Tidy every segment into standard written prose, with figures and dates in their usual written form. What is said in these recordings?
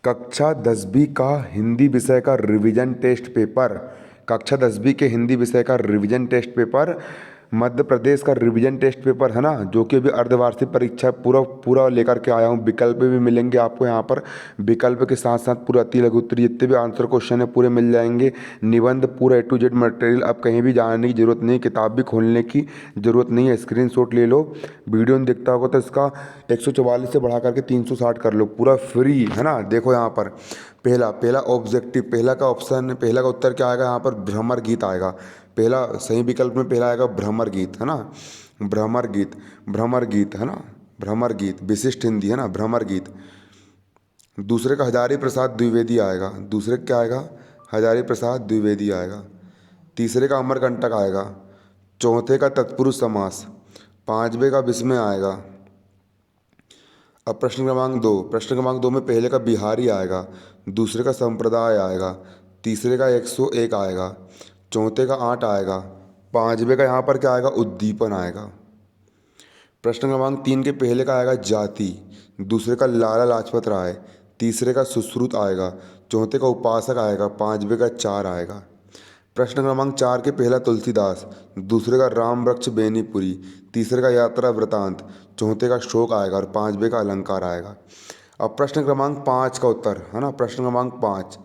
कक्षा 10वीं का हिंदी विषय का रिवीजन टेस्ट पेपर, कक्षा 10वीं के हिंदी विषय का revision test paper, Madhya Pradesh का रिवीजन टेस्ट पेपर है ना, जो कि अभी अर्धवार्षिक परीक्षा पूरा पूरा लेकर के आया हूँ। विकल्प भी मिलेंगे आपको यहाँ पर, विकल्प के साथ साथ पूरा अति लघु उत्तरीय जितने भी आंसर क्वेश्चन है पूरे मिल जाएंगे। निबंध पूरा A to Z मटेरियल, अब कहीं भी जाने की जरूरत नहीं, किताब भी खोलने की जरूरत नहीं है, स्क्रीनशॉट ले लो। वीडियो नहीं दिखता होगा तो इसका 144 से बढ़ा करके 360 कर लो, पूरा फ्री है ना। देखो यहाँ पर पहला पहला ऑब्जेक्टिव, पहला का ऑप्शन, पहला का उत्तर क्या आएगा यहाँ पर, भ्रमर गीत आएगा। पहला सही विकल्प में पहला आएगा भ्रमर गीत है ना, भ्रमर गीत, भ्रमर गीत है ना, भ्रमर गीत विशिष्ट हिंदी है ना, भ्रमर गीत। दूसरे का हजारी प्रसाद द्विवेदी आएगा, दूसरे का क्या आएगा, हजारी प्रसाद द्विवेदी आएगा। तीसरे का अमरकंटक आएगा। चौथे का तत्पुरुष समास। पांचवे का विस्मय आएगा। अब प्रश्न क्रमांक 2, प्रश्न क्रमांक 2 में पहले का बिहारी आएगा, दूसरे का संप्रदाय आएगा, तीसरे का 101 आएगा, चौथे का 8 आएगा, पांचवे का यहाँ पर क्या आएगा, उद्दीपन आएगा। प्रश्न क्रमांक 3 के पहले का आएगा जाति, दूसरे का लाला लाजपत राय, तीसरे का सुश्रुत आएगा, चौथे का उपासक आएगा, पांचवे का 4 आएगा। प्रश्न क्रमांक 4 के पहला तुलसीदास, दूसरे का राम वृक्ष बेनीपुरी, तीसरे का यात्रा वृतांत, चौथे का शोक आएगा और पांचवे का अलंकार आएगा। अब प्रश्न क्रमांक 5 का उत्तर है ना, प्रश्न क्रमांक 5,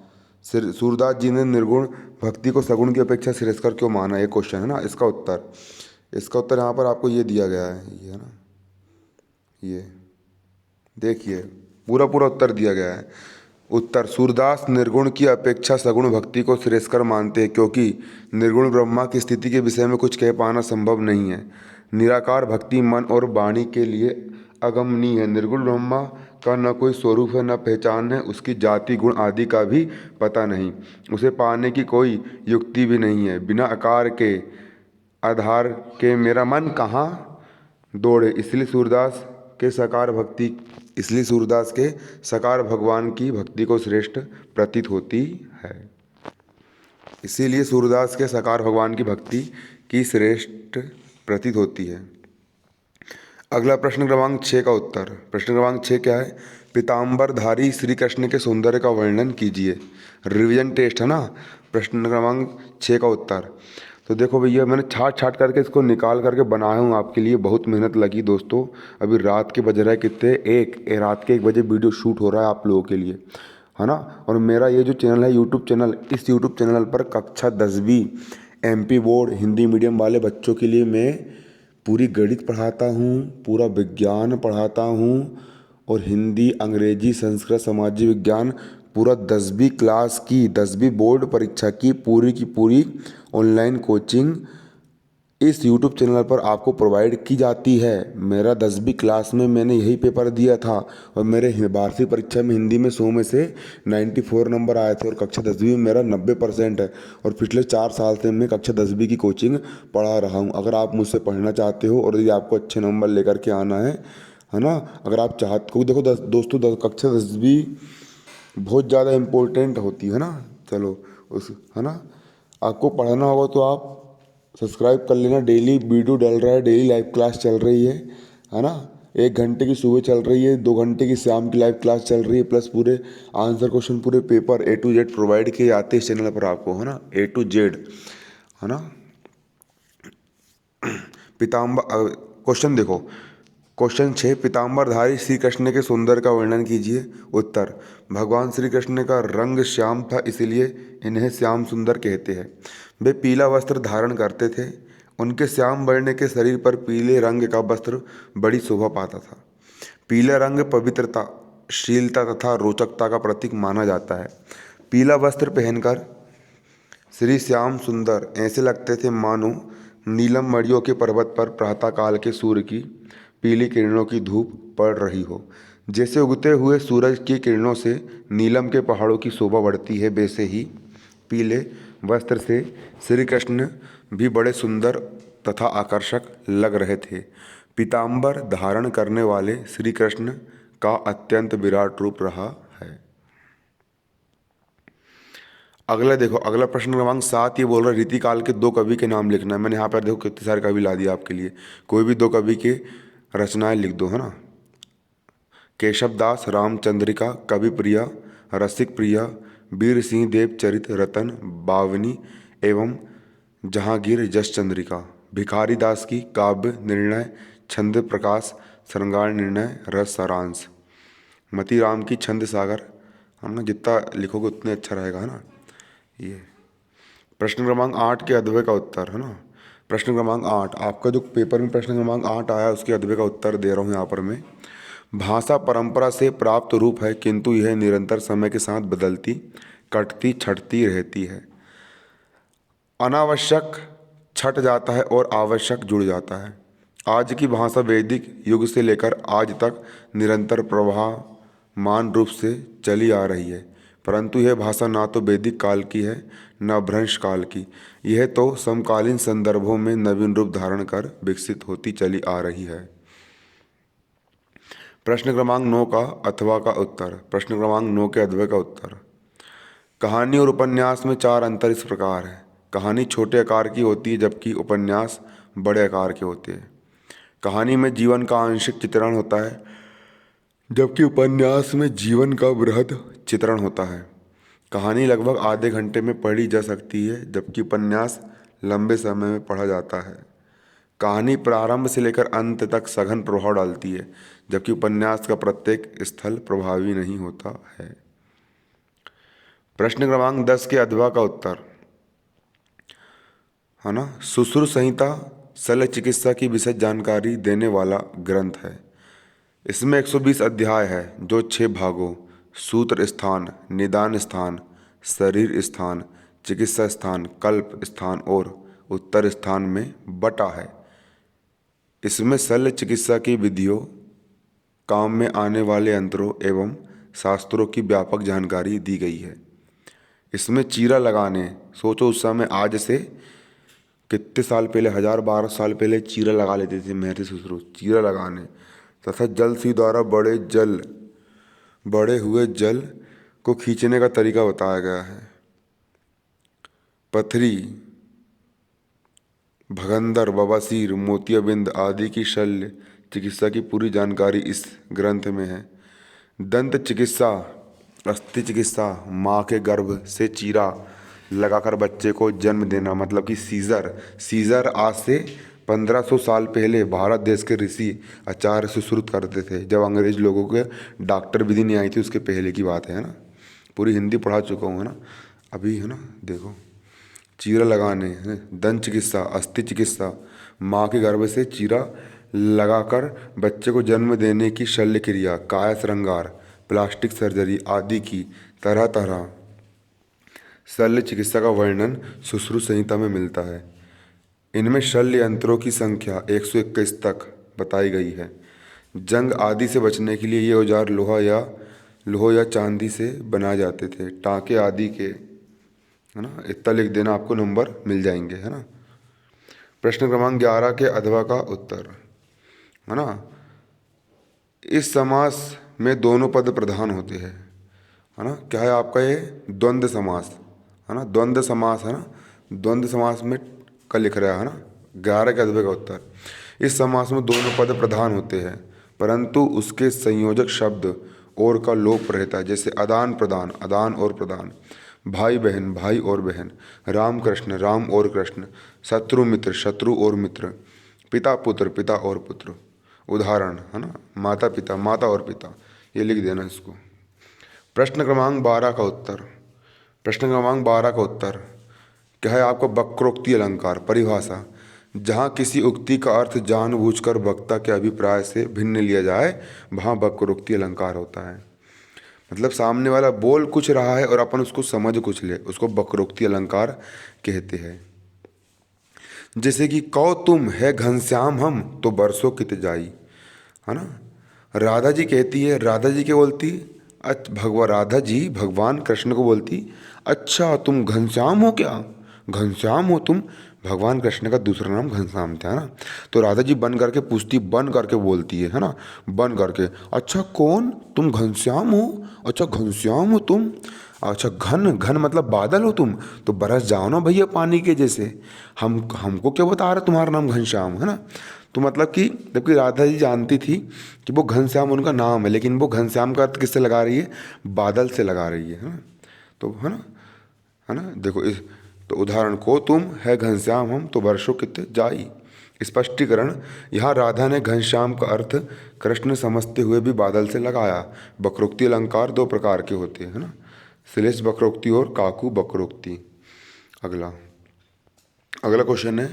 सूरदास जी ने निर्गुण भक्ति को सगुण की अपेक्षा श्रेष्ठकर क्यों माना, ये क्वेश्चन है ना। इसका उत्तर यहाँ पर आपको ये दिया गया है, ये है ना, ये देखिए पूरा पूरा उत्तर दिया गया है। उत्तर, सूरदास निर्गुण की अपेक्षा सगुण भक्ति को श्रेष्ठकर मानते हैं क्योंकि निर्गुण ब्रह्मा की स्थिति के विषय में कुछ कह पाना संभव नहीं है। निराकार भक्ति मन और वाणी के लिए अगमनीय है। निर्गुण ब्रह्मा का न कोई स्वरूप है, न पहचान है, उसकी जाति गुण आदि का भी पता नहीं, उसे पाने की कोई युक्ति भी नहीं है। बिना आकार के आधार के मेरा मन कहाँ दौड़े, इसलिए सूरदास के साकार भगवान की भक्ति को श्रेष्ठ प्रतीत होती है। इसीलिए सूरदास के साकार भगवान की भक्ति की श्रेष्ठ प्रतीत होती है। अगला प्रश्न क्रमांक 6 का उत्तर, प्रश्न क्रमांक 6 क्या है, पीताम्बरधारी श्री कृष्ण के सौंदर्य का वर्णन कीजिए। रिवीजन टेस्ट है ना। प्रश्न क्रमांक 6 का उत्तर, तो देखो भैया मैंने छाट छाट करके इसको निकाल करके बनाया हूँ आपके लिए, बहुत मेहनत लगी दोस्तों। अभी रात के बज रहा है कितने, रात के 1 बजे वीडियो शूट हो रहा है आप लोगों के लिए है ना। और मेरा ये जो चैनल है यूट्यूब चैनल, इस यूट्यूब चैनल पर कक्षा 10वीं MP बोर्ड हिंदी मीडियम वाले बच्चों के लिए मैं पूरी गणित पढ़ाता हूँ, पूरा विज्ञान पढ़ाता हूँ, और हिंदी, अंग्रेजी, संस्कृत, सामाजिक विज्ञान, पूरा 10वीं क्लास की 10वीं बोर्ड परीक्षा की पूरी ऑनलाइन कोचिंग इस यूट्यूब चैनल पर आपको प्रोवाइड की जाती है। मेरा 10वीं क्लास में मैंने यही पेपर दिया था और मेरे वार्षिक परीक्षा में हिंदी में 100 में से 94 नंबर आए थे और कक्षा 10वीं में मेरा 90% है। और पिछले 4 साल से मैं कक्षा 10वीं की कोचिंग पढ़ा रहा हूँ। अगर आप मुझसे पढ़ना चाहते हो और यदि आपको अच्छे नंबर लेकर के आना है ना, अगर आप चाहते हो, देखो दोस्तों कक्षा 10वीं बहुत ज़्यादा इम्पोर्टेंट होती है ना। चलो उस है ना, आपको पढ़ना होगा तो आप सब्सक्राइब कर लेना। डेली वीडियो डल रहा है, डेली लाइव क्लास चल रही है ना। 1 घंटे की सुबह चल रही है, 2 घंटे की शाम की लाइव क्लास चल रही है, प्लस पूरे आंसर क्वेश्चन, पूरे paper A to Z provide किए जाते हैं इस चैनल पर आपको है ना, A to Z है ना। क्वेश्चन देखो, क्वेश्चन 6, पीताम्बरधारी श्री कृष्ण के सौंदर्य का वर्णन कीजिए। उत्तर, भगवान श्री कृष्ण का रंग श्याम था इसलिए इन्हें श्याम सुंदर कहते हैं। वे पीला वस्त्र धारण करते थे, उनके श्याम वर्ण के शरीर पर पीले रंग का वस्त्र बड़ी शोभा पाता था। पीला रंग पवित्रता, शीलता तथा रोचकता का प्रतीक माना जाता है। पीला वस्त्र पहनकर श्री श्याम सुंदर ऐसे लगते थे मानो नीलम मड़ियों के पर्वत पर प्रातःकाल के सूर्य की पीली किरणों की धूप पड़ रही हो। जैसे उगते हुए सूरज की किरणों से नीलम के पहाड़ों की शोभा बढ़ती है, वैसे ही पीले वस्त्र से श्री कृष्ण भी बड़े सुंदर तथा आकर्षक लग रहे थे। पीताम्बर धारण करने वाले श्री कृष्ण का अत्यंत विराट रूप रहा है। अगला देखो, अगला प्रश्न क्रमांक 7 ये बोल रहा है रीतिकाल के 2 कवि के नाम लिखना है। मैंने यहाँ पर देखो कितने सारे कवि ला दिया आपके लिए, कोई भी 2 कवि के रचनाएं लिख दो है ना। केशव दास, रामचंद्रिका, कवि प्रिया, रसिक प्रिया, वीर सिंह देव चरित रतन, बावनी एवं जहांगीर जस चंद्रिका। भिखारी दास की काव्य निर्णय, छंद प्रकाश, श्रृंगार निर्णय, रस सारांश। मतीराम की छंद सागर। हम ना जितना लिखोगे उतने अच्छा रहेगा, है ना। ये प्रश्न क्रमांक 8 के अध्याय का उत्तर, है ना। प्रश्न क्रमांक 8 आपका जो पेपर में प्रश्न क्रमांक 8 आया उसके अध्याय का उत्तर दे रहा हूँ यहाँ पर मैं। भाषा परंपरा से प्राप्त रूप है, किंतु यह निरंतर समय के साथ बदलती, कटती, छटती रहती है। अनावश्यक छट जाता है और आवश्यक जुड़ जाता है। आज की भाषा वैदिक युग से लेकर आज तक निरंतर प्रवाहमान रूप से चली आ रही है, परंतु यह भाषा ना तो वैदिक काल की है न भ्रंश काल की। यह तो समकालीन संदर्भों में नवीन रूप धारण कर विकसित होती चली आ रही है। प्रश्न क्रमांक 9 का अथवा का उत्तर। प्रश्न क्रमांक 9 के अथवा का उत्तर। कहानी और उपन्यास में 4 अंतर इस प्रकार है। कहानी छोटे आकार की होती है जबकि उपन्यास बड़े आकार के होते हैं। कहानी में जीवन का आंशिक चित्रण होता है जबकि उपन्यास में जीवन का बृहद चित्रण होता है। कहानी लगभग आधे घंटे में पढ़ी जा सकती है जबकि उपन्यास लंबे समय में पढ़ा जाता है। कहानी प्रारंभ से लेकर अंत तक सघन प्रभाव डालती है जबकि उपन्यास का प्रत्येक स्थल प्रभावी नहीं होता है। प्रश्न क्रमांक 10 के अथवा का उत्तर, है ना। सुश्रुत संहिता शल्य चिकित्सा की विशद जानकारी देने वाला ग्रंथ है। इसमें 120 अध्याय है जो 6 भागों सूत्र स्थान, निदान स्थान, शरीर स्थान, चिकित्सा स्थान, कल्प स्थान और उत्तर स्थान में बटा है। इसमें शल्य चिकित्सा की विधियों, काम में आने वाले यंत्रों एवं शास्त्रों की व्यापक जानकारी दी गई है। इसमें चीरा लगाने, सोचो उस समय आज से कितने साल पहले, 1000-1200 साल पहले चीरा लगा लेते थे महर्षि सुश्रुत। चीरा लगाने तथा जल सी द्वारा बड़े हुए जल को खींचने का तरीका बताया गया है। पथरी, भगंदर, बवासीर, मोतियाबिंद आदि की शल्य चिकित्सा की पूरी जानकारी इस ग्रंथ में है। दंत चिकित्सा, अस्थि चिकित्सा, माँ के गर्भ से चीरा लगाकर बच्चे को जन्म देना मतलब कि सीजर आज से 1500 साल पहले भारत देश के ऋषि आचार्य सुश्रुत करते थे जब अंग्रेज लोगों के डॉक्टर विधि नहीं आई थी, उसके पहले की बात है ना। पूरी हिंदी पढ़ा चुका हूँ, है ना अभी, है ना। देखो, चीरा लगाने, दंत चिकित्सा, अस्थि चिकित्सा, माँ के गर्भ से चीरा लगाकर बच्चे को जन्म देने की शल्य क्रिया, काया श्रृंगार, प्लास्टिक सर्जरी आदि की तरह तरह शल्य चिकित्सा का वर्णन सुश्रुत संहिता में मिलता है। इनमें शल्य यंत्रों की संख्या 121 तक बताई गई है। जंग आदि से बचने के लिए ये औजार लोहा या चांदी से बनाए जाते थे। टाँके आदि के, है ना, इतना लिख देना, आपको नंबर मिल जाएंगे, है ना। प्रश्न क्रमांक 11 के अथवा का उत्तर, है ना। इस समास में दोनों पद प्रधान होते हैं, है ना। क्या है आपका ये द्वंद्व समास, है ना, द्वंद्व समास, है ना। द्वंद्व समास में कल लिख रहा है ना। 11 के अथवा का उत्तर। इस समास में दोनों पद प्रधान होते हैं परंतु उसके संयोजक शब्द और का लोप रहता है, जैसे आदान प्रदान, आदान और प्रदान, भाई बहन, भाई और बहन, राम कृष्ण, राम और कृष्ण, शत्रु मित्र, शत्रु और मित्र, पिता पुत्र, पिता और पुत्र। उदाहरण, है ना, माता पिता, माता और पिता, ये लिख देना इसको। प्रश्न क्रमांक 12 का उत्तर। प्रश्न क्रमांक 12 का उत्तर क्या है आपका वक्रोक्ति अलंकार। परिभाषा, जहाँ किसी उक्ति का अर्थ जानबूझकर वक्ता के अभिप्राय से भिन्न लिया जाए वहाँ वक्रोक्ति अलंकार होता है। मतलब सामने वाला बोल कुछ रहा है और अपन उसको समझ कुछ ले, उसको वक्रोक्ति अलंकार कहते हैं। जैसे कि कौ तुम है घनश्याम हम तो बरसों कित जाई, है ना। राधा जी कहती है, राधा जी क्या बोलती, भगवान राधा जी भगवान कृष्ण को बोलती, अच्छा तुम घनश्याम हो क्या, घनश्याम हो तुम। भगवान कृष्ण का दूसरा नाम घनश्याम था, है ना। तो राधा जी बन करके पूछती, बन करके बोलती है ना, बन करके, अच्छा कौन, तुम घनश्याम हो, अच्छा घनश्याम हो तुम, अच्छा घन मतलब बादल हो तुम, तो बरस जाओ ना भैया पानी के जैसे, हमको क्या बता रहा तुम्हारा नाम घनश्याम, है ना। तो मतलब कि जबकि राधा जी जानती थी कि वो घनश्याम उनका नाम है, लेकिन वो घनश्याम का अर्थ किससे लगा रही है? बादल से लगा रही है ना। तो है ना, देखो इस, तो उदाहरण को तुम है घनश्याम हम तो वर्षों कितने जाई। स्पष्टीकरण, यहाँ राधा ने घनश्याम का अर्थ कृष्ण समझते हुए भी बादल से लगाया। वक्रोक्ति अलंकार दो प्रकार के होते हैं, है ना, श्लेष वक्रोक्ति और काकू वक्रोक्ति। अगला अगला क्वेश्चन है,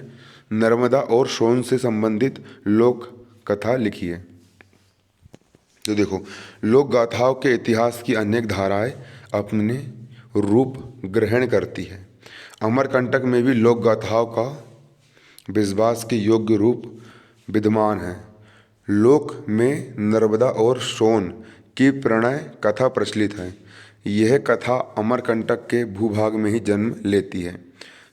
नर्मदा और सोन से संबंधित लोक कथा लिखिए। तो देखो, लोक गाथाओं के इतिहास की अनेक धाराएं अपने रूप ग्रहण करती है। अमरकंटक में भी लोक गाथाओं का विश्वास के योग्य रूप विद्यमान है। लोक में नर्मदा और सोन की प्रणय कथा प्रचलित है। यह कथा अमरकंटक के भूभाग में ही जन्म लेती है।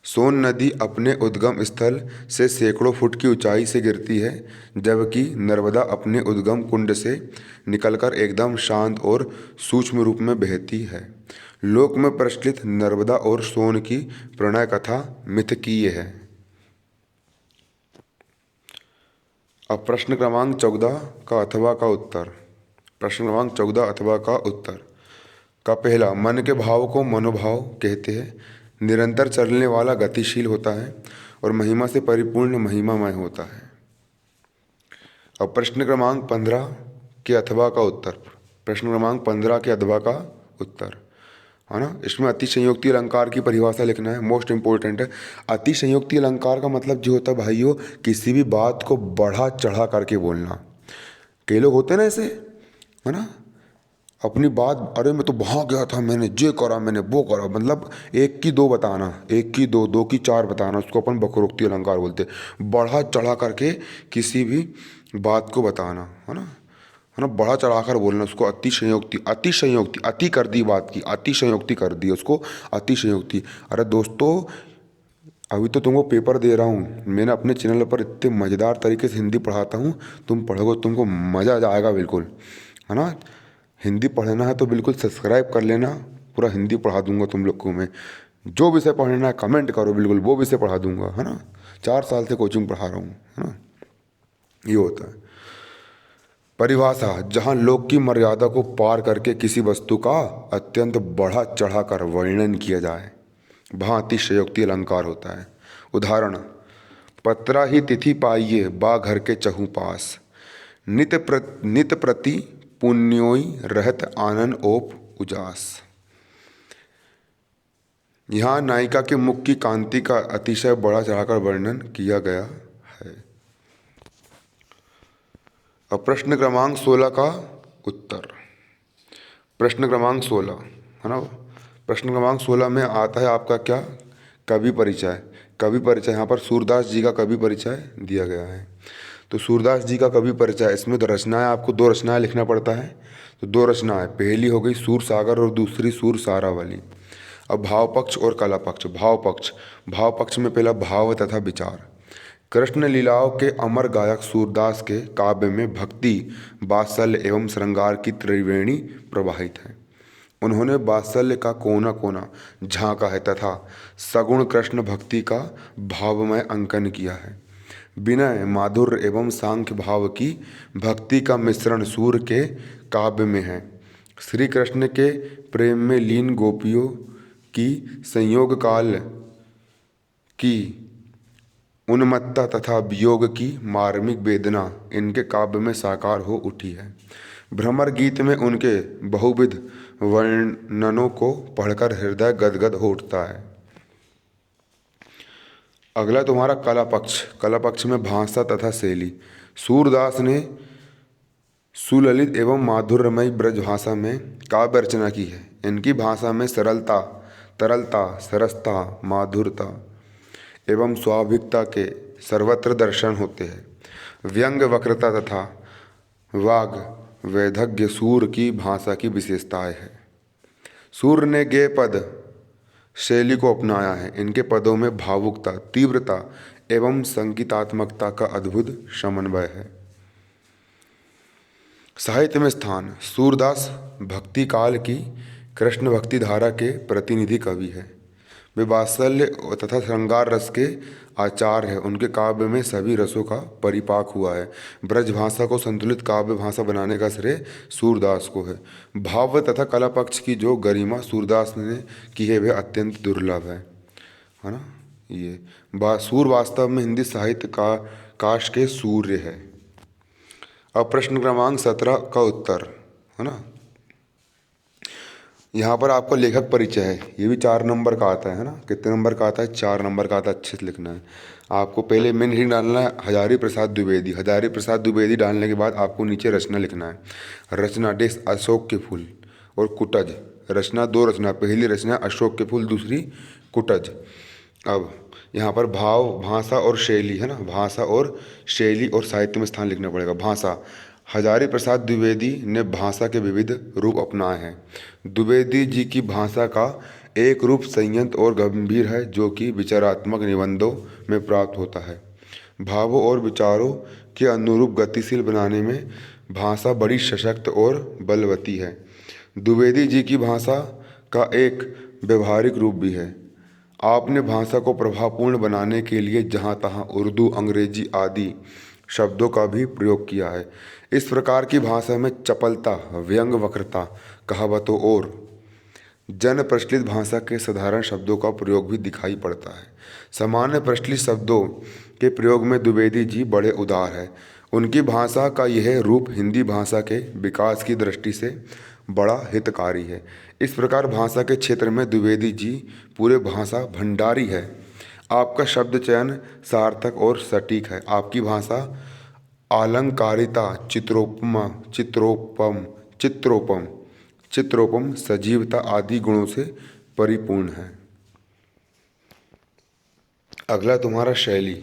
सोन नदी अपने उद्गम स्थल से सैकड़ों फुट की ऊंचाई से गिरती है, जबकि नर्मदा अपने उद्गम कुंड से निकलकर एकदम शांत और सूक्ष्म रूप में बहती है। लोक में प्रचलित नर्मदा और सोन की प्रणय कथा मिथकीय है। अब प्रश्न क्रमांक 14 का अथवा का उत्तर। प्रश्न क्रमांक 14 अथवा का उत्तर का पहला, मन के भाव को मनोभाव कहते हैं। निरंतर चलने वाला, गतिशील होता है और महिमा से परिपूर्ण महिमामय होता है। अब प्रश्न क्रमांक 15 के अथवा का उत्तर। प्रश्न क्रमांक 15 के अथवा का उत्तर, है ना, इसमें अतिशयोक्ति अलंकार की परिभाषा लिखना है, मोस्ट इंपॉर्टेंट है। अतिशयोक्ति अलंकार का मतलब जो होता है भाइयों, किसी भी बात को बढ़ा चढ़ा करके बोलना। कई लोग होते हैं ना ऐसे, है ना, अपनी बात, अरे मैं तो वहाँ गया था, मैंने ये करा, मैंने वो करा, मतलब एक की दो बताना, एक की दो, दो की चार बताना, उसको अपन वक्रोक्ति अलंकार बोलते हैं। बढ़ा चढ़ा करके किसी भी बात को बताना, है ना, बढ़ा चढ़ाकर बोलना, उसको अतिशयोक्ति, अतिशयोक्ति, अति कर दी बात की, अतिशयोक्ति कर दी उसको, अतिशयोक्ति। अरे दोस्तों, अभी तो तुमको पेपर दे रहा हूँ, मैंने अपने चैनल पर इतने मज़ेदार तरीके से हिंदी पढ़ाता हूँ, तुम पढ़ोगे तुमको मज़ा आ जाएगा बिल्कुल, है ना। हिंदी पढ़ना है तो बिल्कुल सब्सक्राइब कर लेना, पूरा हिंदी पढ़ा दूंगा तुम लोग को मैं। जो विषय पढ़ना है कमेंट करो, बिल्कुल वो विषय पढ़ा दूंगा, है ना। 4 साल से कोचिंग पढ़ा रहा हूँ, है ना। ये होता है परिभाषा, जहाँ लोक की मर्यादा को पार करके किसी वस्तु का अत्यंत बढ़ा चढ़ा कर वर्णन किया जाए, वहाँ अतिशयोक्ति अलंकार होता है। उदाहरण, पत्रा ही तिथि पाइये बा घर के चहु पास, नित प्रति पुण्योई रहत आनंद ओप उजास। यहाँ नायिका के मुख की कांति का अतिशय बढ़ा चढ़ाकर वर्णन किया गया है। अब प्रश्न क्रमांक 16 का उत्तर। प्रश्न क्रमांक 16, है ना, प्रश्न क्रमांक 16 में आता है आपका क्या? कवि परिचय। कवि परिचय, यहाँ पर सूरदास जी का कवि परिचय दिया गया है। तो सूरदास जी का कवि परिचय, इसमें तो रचनाएं, आपको 2 रचनाएं लिखना पड़ता है। तो 2 रचनाएं, पहली हो गई सूर सागर और दूसरी सूर सारा वाली। अब भाव पक्ष और कला पक्ष। भाव पक्ष में पहला भाव तथा विचार। कृष्ण लीलाओं के अमर गायक सूरदास के काव्य में भक्ति, वात्सल्य एवं श्रृंगार की त्रिवेणी प्रवाहित है। उन्होंने वात्सल्य का कोना कोना झांका है तथा सगुण कृष्ण भक्ति का भावमय अंकन किया है। विनय, माधुर्य एवं सांख्य भाव की भक्ति का मिश्रण सूर के काव्य में है। श्री कृष्ण के प्रेम में लीन गोपियों की संयोग काल की उन्मत्तता तथा वियोग की मार्मिक वेदना इनके काव्य में साकार हो उठी है। भ्रमर गीत में उनके बहुविध वर्णनों को पढ़कर हृदय गदगद हो उठता है। अगला तुम्हारा कला पक्ष। कला पक्ष में भाषा तथा शैली। सूरदास ने सुललित एवं माधुर्यमयी ब्रज भाषा में काव्य रचना की है। इनकी भाषा में सरलता, तरलता, सरसता, माधुरता एवं स्वाभाविकता के सर्वत्र दर्शन होते हैं। व्यंग, वक्रता तथा वाग वैधग्य सूर की भाषा की विशेषताएं है। सूर ने गेय पद शैली को अपनाया है। इनके पदों में भावुकता, तीव्रता एवं संगीतात्मकता का अद्भुत समन्वय है। साहित्य में स्थान। सूरदास भक्ति काल की कृष्ण भक्ति धारा के प्रतिनिधि कवि है। वे वात्सल्य तथा श्रृंगार रस के आचार्य है। उनके काव्य में सभी रसों का परिपाक हुआ है। ब्रज भाषा को संतुलित काव्य भाषा बनाने का श्रेय सूरदास को है। भाव तथा कला पक्ष की जो गरिमा सूरदास ने की है वह अत्यंत दुर्लभ है ना। ये सूर वास्तव में हिंदी साहित्य का काश के सूर्य है। अब प्रश्न क्रमांक 17 का उत्तर है ना। यहाँ पर आपको लेखक परिचय है, ये भी 4 नंबर का आता है ना। कितने नंबर का आता है? 4 नंबर का आता है। अच्छे से लिखना है आपको। पहले मेन हेडिंग डालना है हजारी प्रसाद द्विवेदी। हजारी प्रसाद द्विवेदी डालने के बाद आपको नीचे रचना लिखना है। रचना डेस अशोक के फूल और कुटज। रचना 2 रचना, पहली रचना अशोक के फूल, दूसरी कुटज। अब यहाँ पर भाव, भाषा और शैली है ना। भाषा और शैली और साहित्य में स्थान लिखना पड़ेगा। भाषा, हजारी प्रसाद द्विवेदी ने भाषा के विविध रूप अपनाए हैं। द्विवेदी जी की भाषा का एक रूप संयत और गंभीर है जो कि विचारात्मक निबंधों में प्राप्त होता है। भावों और विचारों के अनुरूप गतिशील बनाने में भाषा बड़ी सशक्त और बलवती है। द्विवेदी जी की भाषा का एक व्यवहारिक रूप भी है। आपने भाषा को प्रभावपूर्ण बनाने के लिए जहाँ तहाँ उर्दू, अंग्रेजी आदि शब्दों का भी प्रयोग किया है। इस प्रकार की भाषा में चपलता, व्यंग, वक्रता, कहावतों और जन प्रचलित भाषा के साधारण शब्दों का प्रयोग भी दिखाई पड़ता है। सामान्य प्रचलित शब्दों के प्रयोग में द्विवेदी जी बड़े उदार हैं। उनकी भाषा का यह रूप हिंदी भाषा के विकास की दृष्टि से बड़ा हितकारी है। इस प्रकार भाषा के क्षेत्र में द्विवेदी जी पूरे भाषा भंडारी है। आपका शब्द चयन सार्थक और सटीक है। आपकी भाषा अलंकारिता, चित्रोपम, सजीवता आदि गुणों से परिपूर्ण है। अगला तुम्हारा शैली।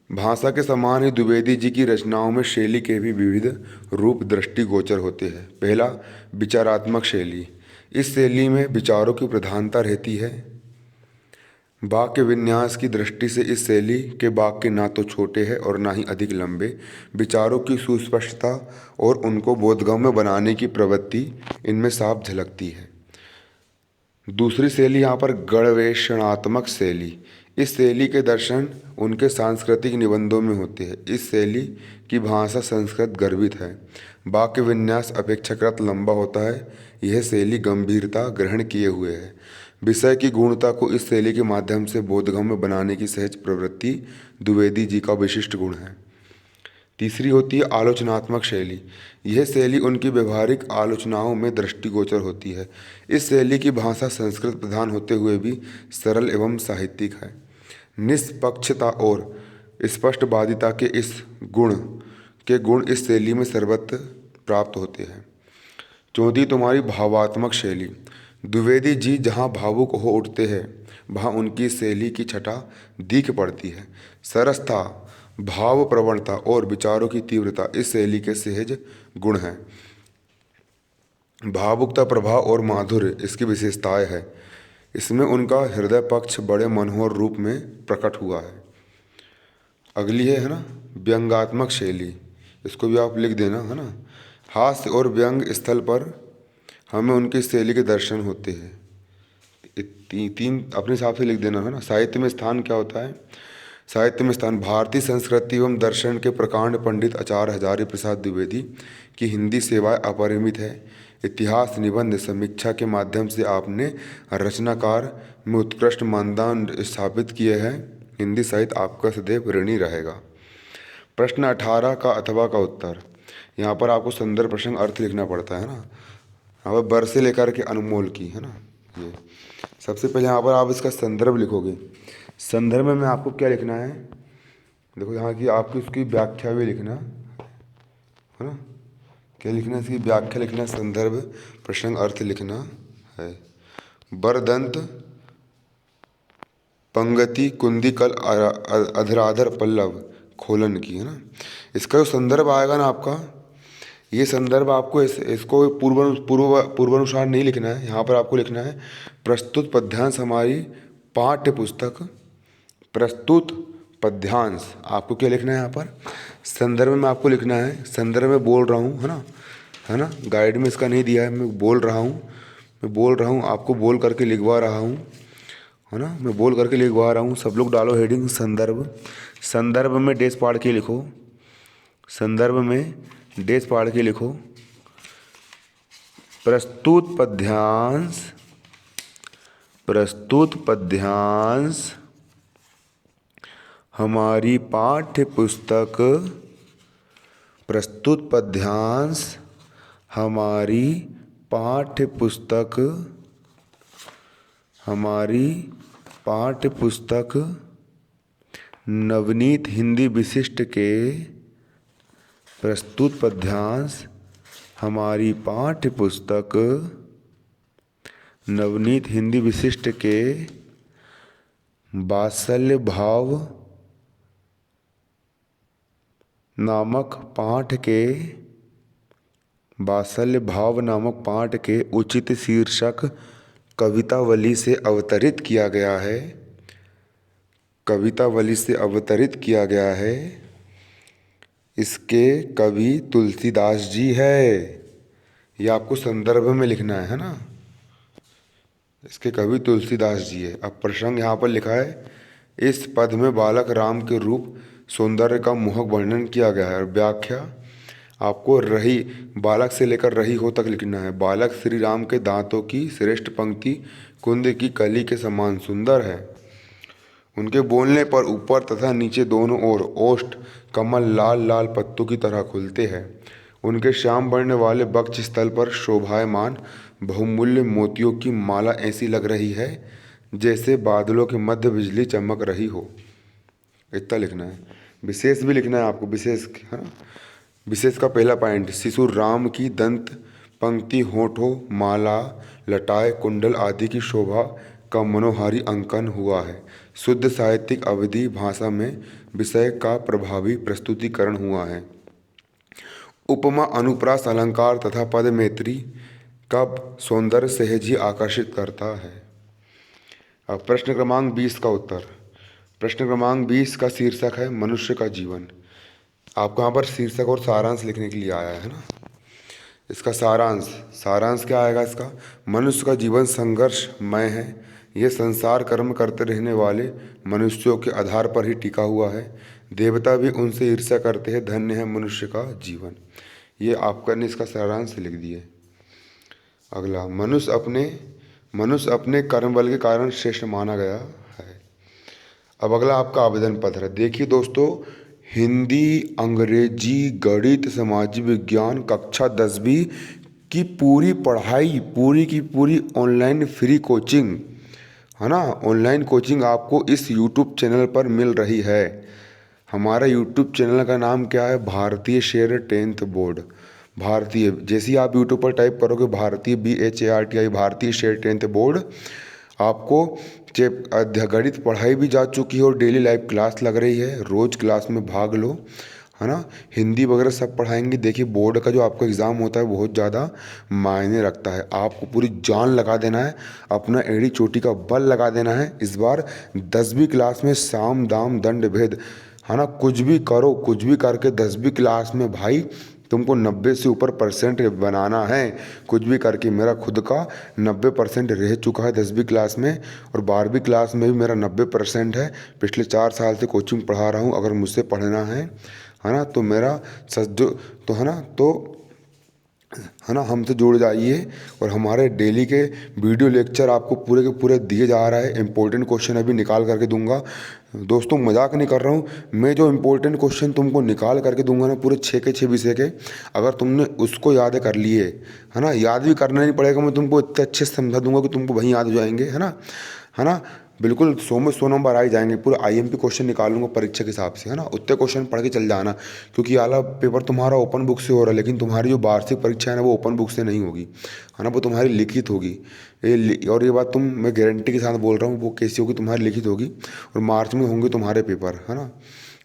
भाषा के समान ही द्विवेदी जी की रचनाओं में शैली के भी विविध रूप दृष्टिगोचर होते हैं। पहला, विचारात्मक शैली। इस शैली में विचारों की प्रधानता रहती है। वाक्य विन्यास की दृष्टि से इस शैली के वाक्य ना तो छोटे हैं और ना ही अधिक लंबे। विचारों की सुस्पष्टता और उनको बोधगम्य बनाने की प्रवृत्ति इनमें साफ झलकती है। दूसरी शैली यहाँ पर गणवेषणात्मक शैली। इस शैली के दर्शन उनके सांस्कृतिक निबंधों में होते हैं। इस शैली की भाषा संस्कृत गर्भित है। वाक्य विन्यास अपेक्षाकृत लंबा होता है। यह शैली गंभीरता ग्रहण किए हुए है। विषय की गुणता को इस शैली के माध्यम से बोधगम्य बनाने की सहज प्रवृत्ति द्विवेदी जी का विशिष्ट गुण है। तीसरी होती है आलोचनात्मक शैली। यह शैली उनकी व्यवहारिक आलोचनाओं में दृष्टिगोचर होती है। इस शैली की भाषा संस्कृत प्रधान होते हुए भी सरल एवं साहित्यिक है। निष्पक्षता और स्पष्टवादिता के गुण इस शैली में सर्वत्र प्राप्त होते हैं। चौथी तुम्हारी भावात्मक शैली। द्विवेदी जी जहाँ भावुक हो उठते हैं वहाँ उनकी शैली की छटा दीख पड़ती है। सरसता, भाव प्रवणता और विचारों की तीव्रता इस शैली के सहज गुण हैं। भावुकता, प्रभाव और माधुर्य इसकी विशेषताएं है। इसमें उनका हृदय पक्ष बड़े मनोहर रूप में प्रकट हुआ है। अगली है ना व्यंग्यात्मक शैली। इसको भी आप लिख देना है ना। हास्य और व्यंग स्थल पर हमें उनकी शैली के दर्शन होते हैं। तीन अपने हिसाब से लिख देना है ना। साहित्य में स्थान क्या होता है? साहित्य में स्थान भारतीय संस्कृति एवं दर्शन के प्रकांड पंडित आचार्य हजारी प्रसाद द्विवेदी की हिंदी सेवाएं अपरिमित है। इतिहास, निबंध, समीक्षा के माध्यम से आपने रचनाकार में उत्कृष्ट मानदंड स्थापित किए हैं। हिंदी साहित्य आपका सदैव ऋणी रहेगा। प्रश्न 18 का अथवा का उत्तर। यहाँ पर आपको संदर्भ, प्रसंग, अर्थ लिखना पड़ता है ना। यहाँ पर बर से लेकर के अनमोल की है ना। ये सबसे पहले यहाँ पर आप इसका संदर्भ लिखोगे। संदर्भ में आपको क्या लिखना है? देखो यहाँ की आपकी उसकी व्याख्या भी लिखना है ना। क्या लिखना है? इसकी व्याख्या लिखना, संदर्भ, प्रसंग, अर्थ लिखना है। बरदंत, पंगति, कुंदी, कल, अधराधर, पल्लव, खोलन की है ना। इसका जो संदर्भ आएगा ना आपका, ये संदर्भ आपको इसको पूर्वानुसार नहीं लिखना है। यहाँ पर आपको लिखना है प्रस्तुत पद्यांश हमारी पाठ्य पुस्तक। प्रस्तुत पद्यांश आपको क्या लिखना है? यहाँ पर संदर्भ में आपको लिखना है। संदर्भ में बोल रहा हूँ है ना। गाइड में इसका नहीं दिया है, मैं बोल रहा हूँ। मैं बोल रहा हूँ, आपको बोल करके लिखवा रहा हूँ, है ना। मैं बोल करके लिखवा रहा हूँ। सब लोग डालो हेडिंग संदर्भ। संदर्भ में डेस पाड़ के लिखो। संदर्भ में डेस पाड़ के लिखो। प्रस्तुत पद्यांश, प्रस्तुत पद्यांश हमारी पाठ्य पुस्तक, प्रस्तुत पद्यांश हमारी पाठ्य पुस्तक, हमारी पाठ्य पुस्तक नवनीत हिंदी विशिष्ट के, प्रस्तुत पद्यांश हमारी पाठ्य पुस्तक नवनीत हिंदी विशिष्ट के वात्सल्य भाव नामक पाठ के, वात्सल्य भाव नामक पाठ के उचित शीर्षक कवितावली से अवतरित किया गया है, कवितावली से अवतरित किया गया है। इसके कवि तुलसीदास जी है। ये आपको संदर्भ में लिखना है ना। इसके कवि तुलसीदास जी है। अब प्रसंग यहाँ पर लिखा है, इस पद में बालक राम के रूप सौंदर्य का मोहक वर्णन किया गया है। और व्याख्या आपको रही, बालक से लेकर रही हो तक लिखना है। बालक श्री राम के दांतों की श्रेष्ठ पंक्ति कुंद की कली के समान सुंदर है। उनके बोलने पर ऊपर तथा नीचे दोनों ओर ओष्ठ कमल लाल लाल पत्तों की तरह खुलते हैं। उनके श्याम वर्ण वाले वक्ष स्थल पर शोभायमान बहुमूल्य मोतियों की माला ऐसी लग रही है जैसे बादलों के मध्य बिजली चमक रही हो। इतना लिखना है। विशेष भी लिखना है आपको, विशेष, है ना। विशेष का पहला पॉइंट, शिशु राम की दंत पंक्ति, होठों, माला, लटाए, कुंडल आदि की शोभा का मनोहारी अंकन हुआ है। शुद्ध साहित्यिक अवधि भाषा में विषय का प्रभावी प्रस्तुतिकरण हुआ है। उपमा, अनुप्रास, अलंकार तथा पद मैत्री का सौंदर्य सहज ही आकर्षित करता है। अब प्रश्न क्रमांक 20 का उत्तर। प्रश्न क्रमांक 20 का शीर्षक है मनुष्य का जीवन। आपको यहाँ पर शीर्षक और सारांश लिखने के लिए आया है ना। इसका सारांश, सारांश क्या आएगा इसका? मनुष्य का जीवन संघर्षमय है। यह संसार कर्म करते रहने वाले मनुष्यों के आधार पर ही टिका हुआ है। देवता भी उनसे ईर्ष्या करते हैं। धन्य है मनुष्य का जीवन। ये आपका ने इसका सारांश लिख दिए। अगला, मनुष्य अपने कर्म बल के कारण श्रेष्ठ माना गया है। अब अगला आपका आवेदन पत्र है। देखिए दोस्तों, हिंदी, अंग्रेजी, गणित, सामाजिक विज्ञान कक्षा 10वीं की पूरी पढ़ाई, पूरी की पूरी ऑनलाइन फ्री कोचिंग, है ना। ऑनलाइन कोचिंग आपको इस यूट्यूब चैनल पर मिल रही है। हमारा यूट्यूब चैनल का नाम क्या है? भारतीय शेर 10th बोर्ड। भारतीय, जैसे ही आप यूट्यूब पर टाइप करोगे भारतीय, BHARTI, भारतीय शेर 10th बोर्ड, आपको गणित पढ़ाई भी जा चुकी है और डेली लाइव क्लास लग रही है। रोज़ क्लास में भाग लो, है ना। हिंदी वगैरह सब पढ़ाएंगे। देखिए, बोर्ड का जो आपका एग्ज़ाम होता है बहुत ज़्यादा मायने रखता है। आपको पूरी जान लगा देना है, अपना एड़ी चोटी का बल लगा देना है। इस बार 10वीं क्लास में साम दाम दंड भेद, है ना, कुछ भी करो, कुछ भी करके 10वीं क्लास में भाई तुमको 90 से ऊपर परसेंट बनाना है। कुछ भी करके मेरा खुद का 90% रह चुका है 10वीं क्लास में, और 12वीं क्लास में भी मेरा 90% है। पिछले 4 साल से कोचिंग पढ़ा रहा हूँ। अगर मुझसे पढ़ना है ना, तो मेरा जो तो है ना, तो है ना, हमसे जुड़ जाइए। और हमारे डेली के वीडियो लेक्चर आपको पूरे के पूरे दिए जा रहा है। इंपॉर्टेंट क्वेश्चन अभी निकाल करके दूंगा दोस्तों, मजाक नहीं कर रहा हूँ मैं। जो इंपॉर्टेंट क्वेश्चन तुमको निकाल करके दूंगा ना, पूरे 6 के 6 विषय के, अगर तुमने उसको याद कर लिए, है ना, याद भी करना नहीं पड़ेगा। मैं तुमको इतने अच्छे से समझा दूंगा कि तुमको वहीं याद हो जाएंगे, है ना, है ना। बिल्कुल 100 में 100 नंबर आ ही जाएंगे। पूरा IMP क्वेश्चन निकालूंगा परीक्षा के हिसाब से, है ना। उतने क्वेश्चन पढ़ के चल जाना, क्योंकि आला पेपर तुम्हारा ओपन बुक से हो रहा है, लेकिन तुम्हारी जो वार्षिक परीक्षा है ना, वो ओपन बुक से नहीं होगी, है ना, वो तुम्हारी लिखित होगी। और ये बात मैं गारंटी के साथ बोल रहा हूँ, वो कैसी होगी? तुम्हारी लिखित होगी। और मार्च में होंगे तुम्हारे पेपर, है ना।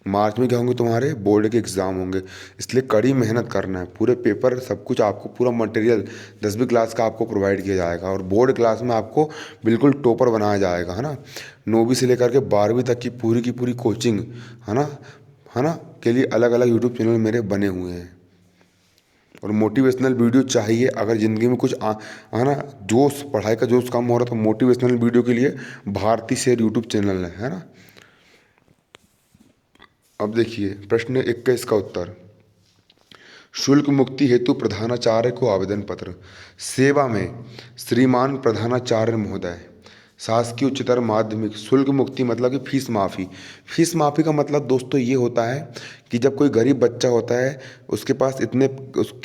मार्च में क्या होंगे? तुम्हारे बोर्ड के एग्ज़ाम होंगे। इसलिए कड़ी मेहनत करना है। पूरे पेपर सब कुछ आपको, पूरा मटेरियल 10वीं क्लास का आपको प्रोवाइड किया जाएगा। और बोर्ड क्लास में आपको बिल्कुल टॉपर बनाया जाएगा, है ना। 9वीं से लेकर के 12वीं तक की पूरी कोचिंग, है ना, के लिए अलग अलग यूट्यूब चैनल मेरे बने हुए हैं। और मोटिवेशनल वीडियो चाहिए अगर ज़िंदगी में कुछ है ना, जोश, पढ़ाई का जोश कम हो रहा तो मोटिवेशनल वीडियो के लिए भारती शेर यूट्यूब चैनल है ना। अब देखिए प्रश्न 21 का उत्तर। शुल्क मुक्ति हेतु प्रधानाचार्य को आवेदन पत्र। सेवा में श्रीमान प्रधानाचार्य महोदय, शासकीय उच्चतर माध्यमिक शुल्क मुक्ति मतलब कि फीस माफ़ी। फीस माफ़ी का मतलब दोस्तों ये होता है कि जब कोई गरीब बच्चा होता है, उसके पास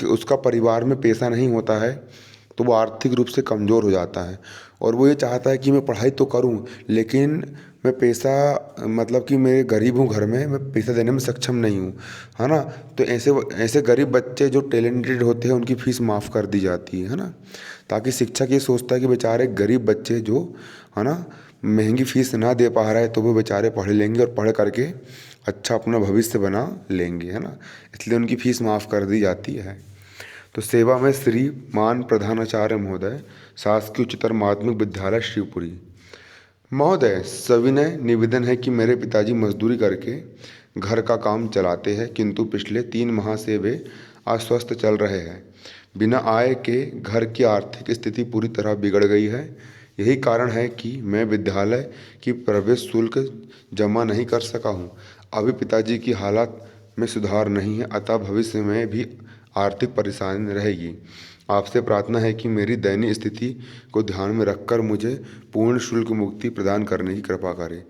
उसका परिवार में पैसा नहीं होता है, तो वो आर्थिक रूप से कमज़ोर हो जाता है और वो ये चाहता है कि मैं पढ़ाई तो करूं, लेकिन मैं पैसा, मतलब कि मैं गरीब हूँ, घर में मैं पैसा देने में सक्षम नहीं हूँ, है ना। तो ऐसे ऐसे गरीब बच्चे जो टैलेंटेड होते हैं उनकी फ़ीस माफ़ कर दी जाती है ना। ताकि शिक्षक ये सोचता है कि बेचारे गरीब बच्चे जो है ना महंगी फ़ीस ना दे पा रहा है, तो वो बेचारे पढ़ लेंगे और पढ़ करके अच्छा अपना भविष्य बना लेंगे, है ना। इसलिए उनकी फ़ीस माफ़ कर दी जाती है। तो सेवा में श्रीमान प्रधानाचार्य महोदय, शासकीय उच्चतर माध्यमिक विद्यालय शिवपुरी। महोदय, सविनय निवेदन है कि मेरे पिताजी मजदूरी करके घर का काम चलाते हैं, किंतु पिछले 3 माह से वे अस्वस्थ चल रहे हैं। बिना आय के घर की आर्थिक स्थिति पूरी तरह बिगड़ गई है। यही कारण है कि मैं विद्यालय की प्रवेश शुल्क जमा नहीं कर सका हूँ। अभी पिताजी की हालत में सुधार नहीं है, अतः भविष्य में भी आर्थिक परेशानी रहेगी। आपसे प्रार्थना है कि मेरी दयनीय स्थिति को ध्यान में रखकर मुझे पूर्ण शुल्क मुक्ति प्रदान करने की कृपा करें।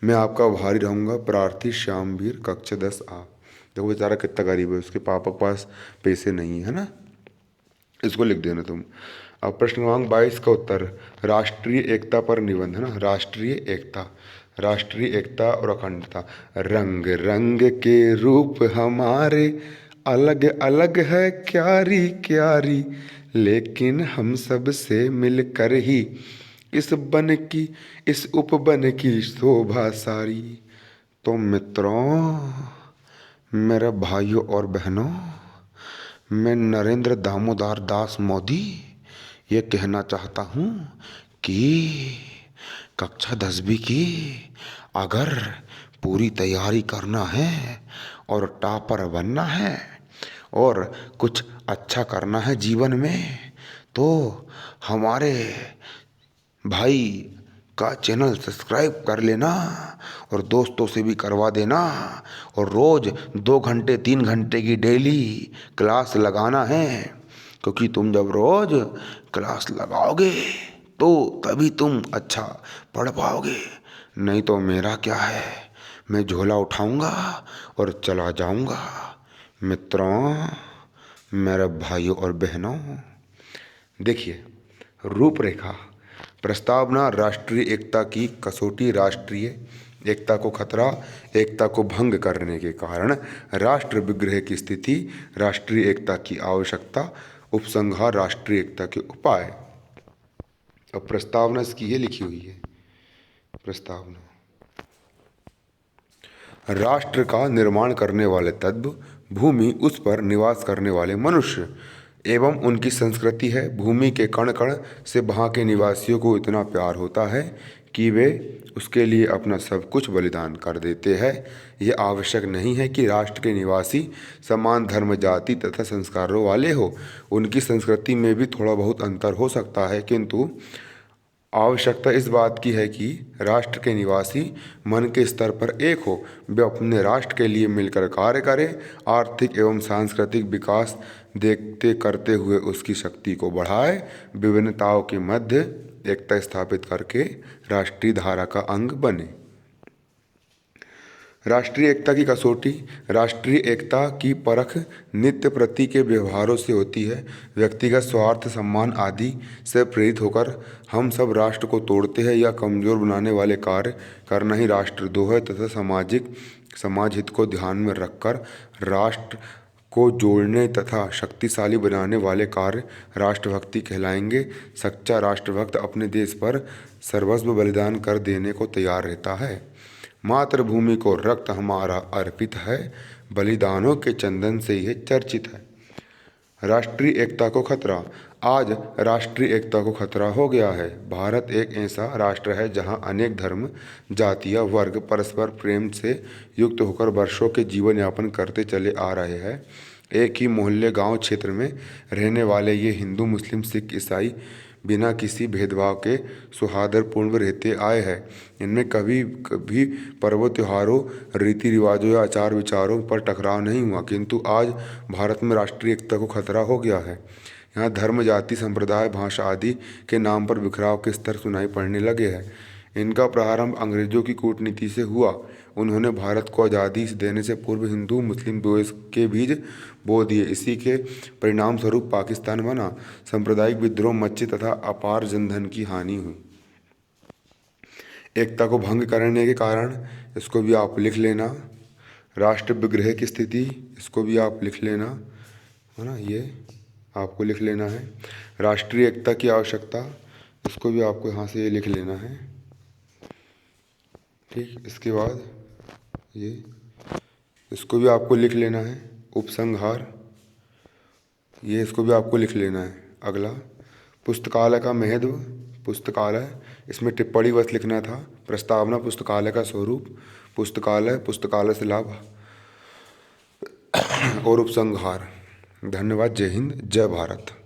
मैं आपका आभारी रहूँगा। प्रार्थी श्यामवीर, कक्षा 10A। देखो बेचारा कितना गरीब है, उसके पापा के पास पैसे नहीं है ना, इसको लिख देना तुम। अब प्रश्न क्रमांक 22 का उत्तर। राष्ट्रीय एकता पर निबंध है ना। राष्ट्रीय एकता और अखंडता। रंग रंग के रूप हमारे अलग अलग है क्यारी क्यारी, लेकिन हम सब से मिलकर ही इस उपवन की शोभा सारी। तो मित्रों, मेरे भाइयों और बहनों, मैं नरेंद्र दामोदर दास मोदी ये कहना चाहता हूँ कि कक्षा 10वीं की अगर पूरी तैयारी करना है और टॉपर बनना है और कुछ अच्छा करना है जीवन में, तो हमारे भाई का चैनल सब्सक्राइब कर लेना और दोस्तों से भी करवा देना, और रोज़ 2 घंटे 3 घंटे की डेली क्लास लगाना है, क्योंकि तुम जब रोज़ क्लास लगाओगे तो तभी तुम अच्छा पढ़ पाओगे। नहीं तो मेरा क्या है, मैं झोला उठाऊंगा और चला जाऊंगा। मित्रों, मेरे भाइयों और बहनों, देखिए रूपरेखा। प्रस्तावना। राष्ट्रीय एकता की कसौटी। राष्ट्रीय एकता को खतरा। एकता को भंग करने के कारण। राष्ट्र विग्रह की स्थिति। राष्ट्रीय एकता की आवश्यकता। उपसंहार। राष्ट्रीय एकता के उपाय। अब प्रस्तावना इसकी ये लिखी हुई है। प्रस्तावना। राष्ट्र का निर्माण करने वाले तत्व भूमि, उस पर निवास करने वाले मनुष्य एवं उनकी संस्कृति है। भूमि के कण कण से वहाँ के निवासियों को इतना प्यार होता है कि वे उसके लिए अपना सब कुछ बलिदान कर देते हैं। यह आवश्यक नहीं है कि राष्ट्र के निवासी समान धर्म, जाति तथा संस्कारों वाले हो। उनकी संस्कृति में भी थोड़ा बहुत अंतर हो सकता है, किंतु आवश्यकता इस बात की है कि राष्ट्र के निवासी मन के स्तर पर एक हो। वे अपने राष्ट्र के लिए मिलकर कार्य करें। आर्थिक एवं सांस्कृतिक विकास देखते करते हुए उसकी शक्ति को बढ़ाए। विभिन्नताओं के मध्य एकता स्थापित करके राष्ट्रीय धारा का अंग बने। राष्ट्रीय एकता की कसौटी। राष्ट्रीय एकता की परख नित्य प्रति के व्यवहारों से होती है। व्यक्तिगत स्वार्थ, सम्मान आदि से प्रेरित होकर हम सब राष्ट्र को तोड़ते हैं या कमज़ोर बनाने वाले कार्य करना ही राष्ट्रद्रोह है, तथा समाज हित को ध्यान में रखकर राष्ट्र को जोड़ने तथा शक्तिशाली बनाने वाले कार्य राष्ट्रभक्ति कहलाएंगे। सच्चा राष्ट्रभक्त अपने देश पर सर्वस्व बलिदान कर देने को तैयार रहता है। मातृभूमि को रक्त हमारा अर्पित है, बलिदानों के चंदन से यह चर्चित है। राष्ट्रीय एकता को खतरा। आज राष्ट्रीय एकता को खतरा हो गया है। भारत एक ऐसा राष्ट्र है जहां अनेक धर्म, जातियां, वर्ग परस्पर प्रेम से युक्त होकर वर्षों के जीवन यापन करते चले आ रहे हैं। एक ही मोहल्ले गांव क्षेत्र में रहने वाले ये हिंदू मुस्लिम सिख ईसाई बिना किसी भेदभाव के सौहार्दपूर्ण रहते आए हैं। इनमें कभी कभी पर्वों त्योहारों रीति रिवाजों या आचार विचारों पर टकराव नहीं हुआ, किंतु आज भारत में राष्ट्रीय एकता को खतरा हो गया है। यहाँ धर्म जाति संप्रदाय भाषा आदि के नाम पर बिखराव के स्तर सुनाई पड़ने लगे हैं। इनका प्रारंभ अंग्रेजों की कूटनीति से हुआ। उन्होंने भारत को आज़ादी देने से पूर्व हिंदू मुस्लिम द्वेष के बीज बो दिए। इसी के परिणाम स्वरूप पाकिस्तान बना, सांप्रदायिक विद्रोह मचे तथा अपार जनधन की हानि हुई। एकता को भंग करने के कारण, इसको भी आप लिख लेना। राष्ट्र विग्रह की स्थिति, इसको भी आप लिख लेना, है ना, ये आपको लिख लेना है। राष्ट्रीय एकता की आवश्यकता, इसको भी आपको यहाँ से ये लिख लेना है। ठीक, इसके बाद ये, इसको भी आपको लिख लेना है। उपसंहार, ये इसको भी आपको लिख लेना है। अगला, पुस्तकालय का महत्व, पुस्तकालय, इसमें टिप्पणी बस लिखना था। प्रस्तावना, पुस्तकालय का स्वरूप, पुस्तकालय, पुस्तकालय से लाभ और उपसंहार। धन्यवाद। जय हिंद, जय भारत।